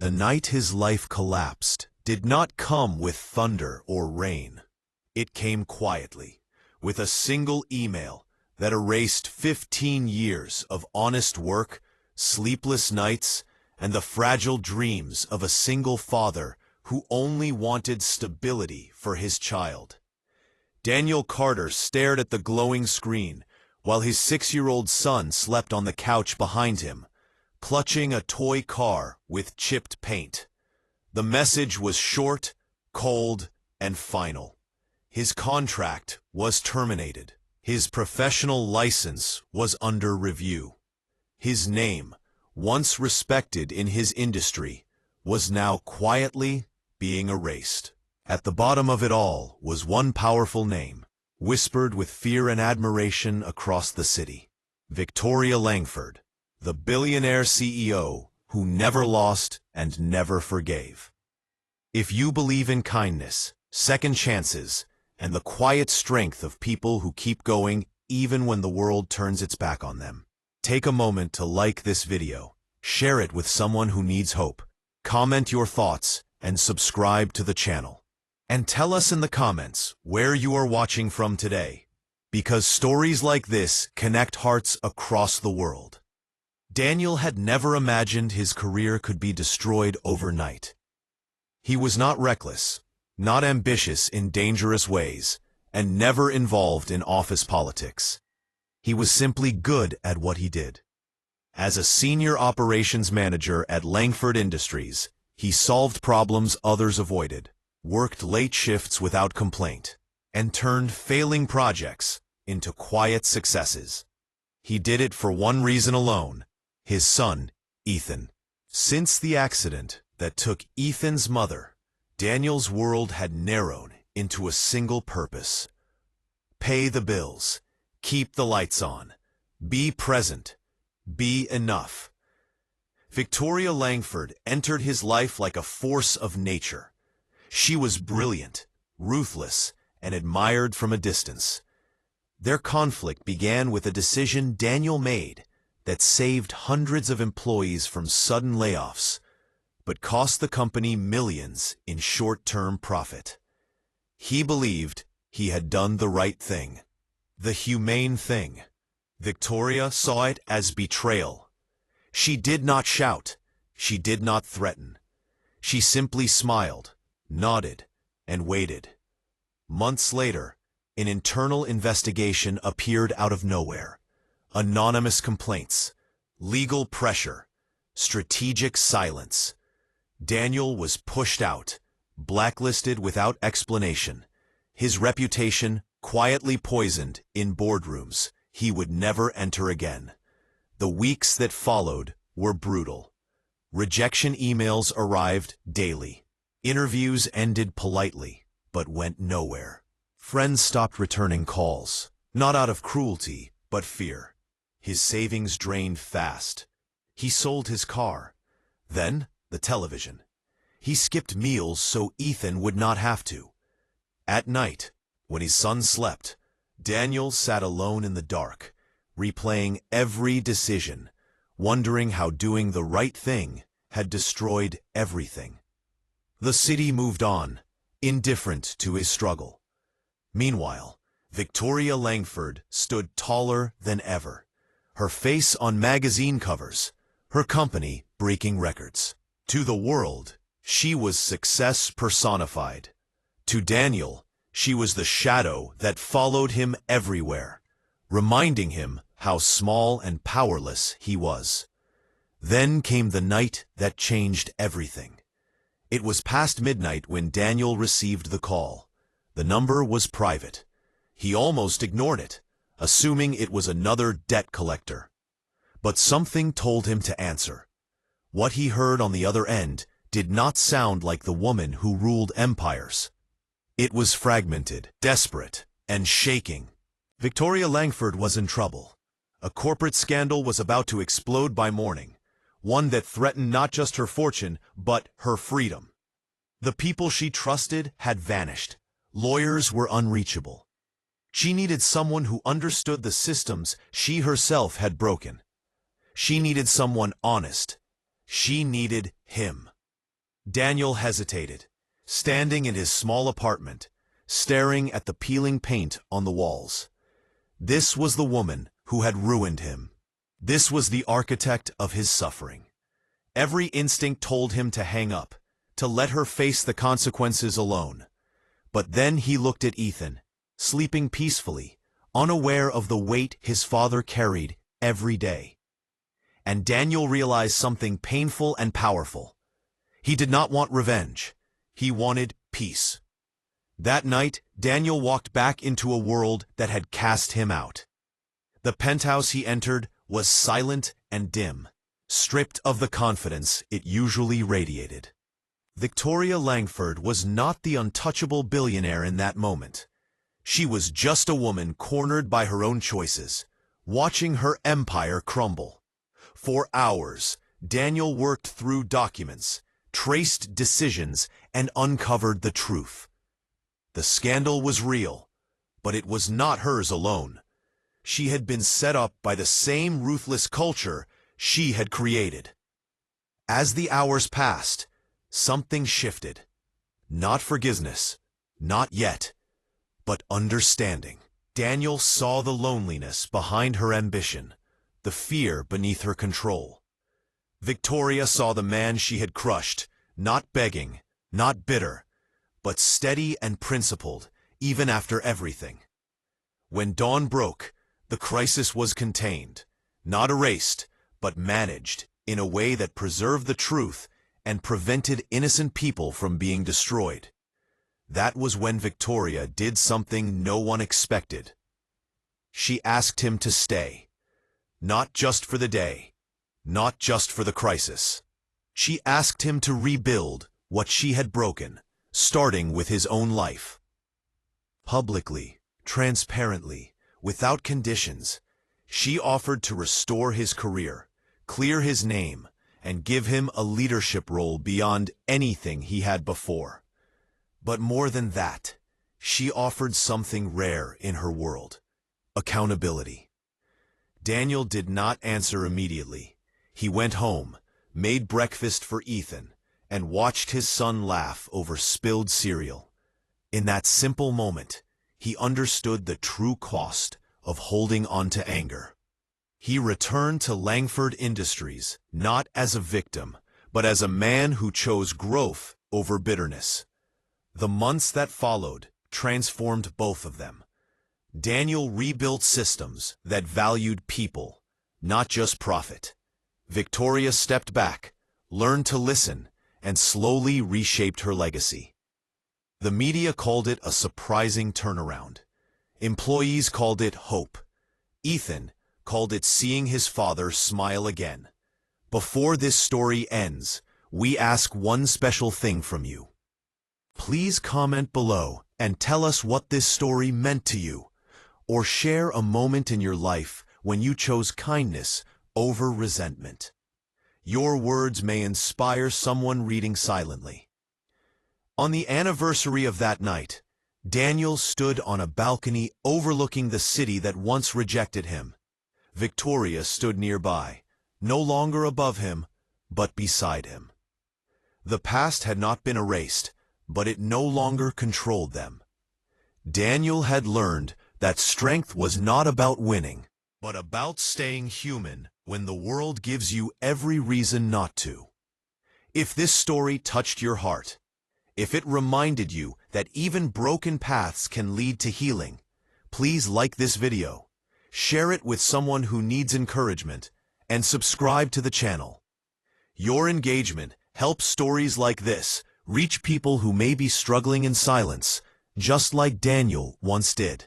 The night his life collapsed did not come with thunder or rain. It came quietly, with a single email that erased 15 years of honest work, sleepless nights, and the fragile dreams of a single father who only wanted stability for his child. Daniel Carter stared at the glowing screen while his 6-year-old son slept on the couch behind him, clutching a toy car with chipped paint. The message was short, cold, and final. His contract was terminated. His professional license was under review. His name, once respected in his industry, was now quietly being erased. At the bottom of it all was one powerful name, whispered with fear and admiration across the city. Victoria Langford, the billionaire CEO who never lost and never forgave. If you believe in kindness, second chances, and the quiet strength of people who keep going even when the world turns its back on them, take a moment to like this video, share it with someone who needs hope, comment your thoughts, and subscribe to the channel. And tell us in the comments where you are watching from today, because stories like this connect hearts across the world. Daniel had never imagined his career could be destroyed overnight. He was not reckless, not ambitious in dangerous ways, and never involved in office politics. He was simply good at what he did. As a senior operations manager at Langford Industries, he solved problems others avoided, worked late shifts without complaint, and turned failing projects into quiet successes. He did it for one reason alone: his son, Ethan. Since the accident that took Ethan's mother, Daniel's world had narrowed into a single purpose: pay the bills, keep the lights on, be present, be enough. Victoria Langford entered his life like a force of nature. She was brilliant, ruthless, and admired from a distance. Their conflict began with a decision Daniel made that saved hundreds of employees from sudden layoffs, but cost the company millions in short-term profit. He believed he had done the right thing, the humane thing. Victoria saw it as betrayal. She did not shout. She did not threaten. She simply smiled, nodded, and waited. Months later, an internal investigation appeared out of nowhere. Anonymous complaints, legal pressure, strategic silence. Daniel was pushed out, blacklisted without explanation, his reputation quietly poisoned in boardrooms he would never enter again. The weeks that followed were brutal. Rejection emails arrived daily. Interviews ended politely, but went nowhere. Friends stopped returning calls, not out of cruelty, but fear. His savings drained fast. He sold his car. Then, the television. He skipped meals so Ethan would not have to. At night, when his son slept, Daniel sat alone in the dark, replaying every decision, wondering how doing the right thing had destroyed everything. The city moved on, indifferent to his struggle. Meanwhile, Victoria Langford stood taller than ever, her face on magazine covers, her company breaking records. To the world, she was success personified. To Daniel, she was the shadow that followed him everywhere, reminding him how small and powerless he was. Then came the night that changed everything. It was past midnight when Daniel received the call. The number was private. He almost ignored it, assuming it was another debt collector. But something told him to answer. What he heard on the other end did not sound like the woman who ruled empires. It was fragmented, desperate, and shaking. Victoria Langford was in trouble. A corporate scandal was about to explode by morning, one that threatened not just her fortune, but her freedom. The people she trusted had vanished. Lawyers were unreachable. She needed someone who understood the systems she herself had broken. She needed someone honest. She needed him. Daniel hesitated, standing in his small apartment, staring at the peeling paint on the walls. This was the woman who had ruined him. This was the architect of his suffering. Every instinct told him to hang up, to let her face the consequences alone. But then he looked at Ethan, sleeping peacefully, unaware of the weight his father carried every day. And Daniel realized something painful and powerful. He did not want revenge. He wanted peace. That night, Daniel walked back into a world that had cast him out. The penthouse he entered was silent and dim, stripped of the confidence it usually radiated. Victoria Langford was not the untouchable billionaire in that moment. She was just a woman cornered by her own choices, watching her empire crumble. For hours, Daniel worked through documents, traced decisions, and uncovered the truth. The scandal was real, but it was not hers alone. She had been set up by the same ruthless culture she had created. As the hours passed, something shifted. Not forgiveness, not yet, but understanding. Daniel saw the loneliness behind her ambition, the fear beneath her control. Victoria saw the man she had crushed, not begging, not bitter, but steady and principled, even after everything. When dawn broke, the crisis was contained, not erased, but managed in a way that preserved the truth and prevented innocent people from being destroyed. That was when Victoria did something no one expected. She asked him to stay. Not just for the day, not just for the crisis. She asked him to rebuild what she had broken, starting with his own life. Publicly, transparently, without conditions, she offered to restore his career, clear his name, and give him a leadership role beyond anything he had before. But more than that, she offered something rare in her world: accountability. Daniel did not answer immediately. He went home, made breakfast for Ethan, and watched his son laugh over spilled cereal. In that simple moment, he understood the true cost of holding on to anger. He returned to Langford Industries, not as a victim, but as a man who chose growth over bitterness. The months that followed transformed both of them. Daniel rebuilt systems that valued people, not just profit. Victoria stepped back, learned to listen, and slowly reshaped her legacy. The media called it a surprising turnaround. Employees called it hope. Ethan called it seeing his father smile again. Before this story ends, we ask one special thing from you. Please comment below and tell us what this story meant to you, or share a moment in your life when you chose kindness over resentment. Your words may inspire someone reading silently. On the anniversary of that night, Daniel stood on a balcony overlooking the city that once rejected him. Victoria stood nearby, no longer above him, but beside him. The past had not been erased, but it no longer controlled them. Daniel had learned that strength was not about winning, but about staying human when the world gives you every reason not to. If this story touched your heart, if it reminded you that even broken paths can lead to healing, please like this video, share it with someone who needs encouragement, and subscribe to the channel. Your engagement helps stories like this reach people who may be struggling in silence, just like Daniel once did.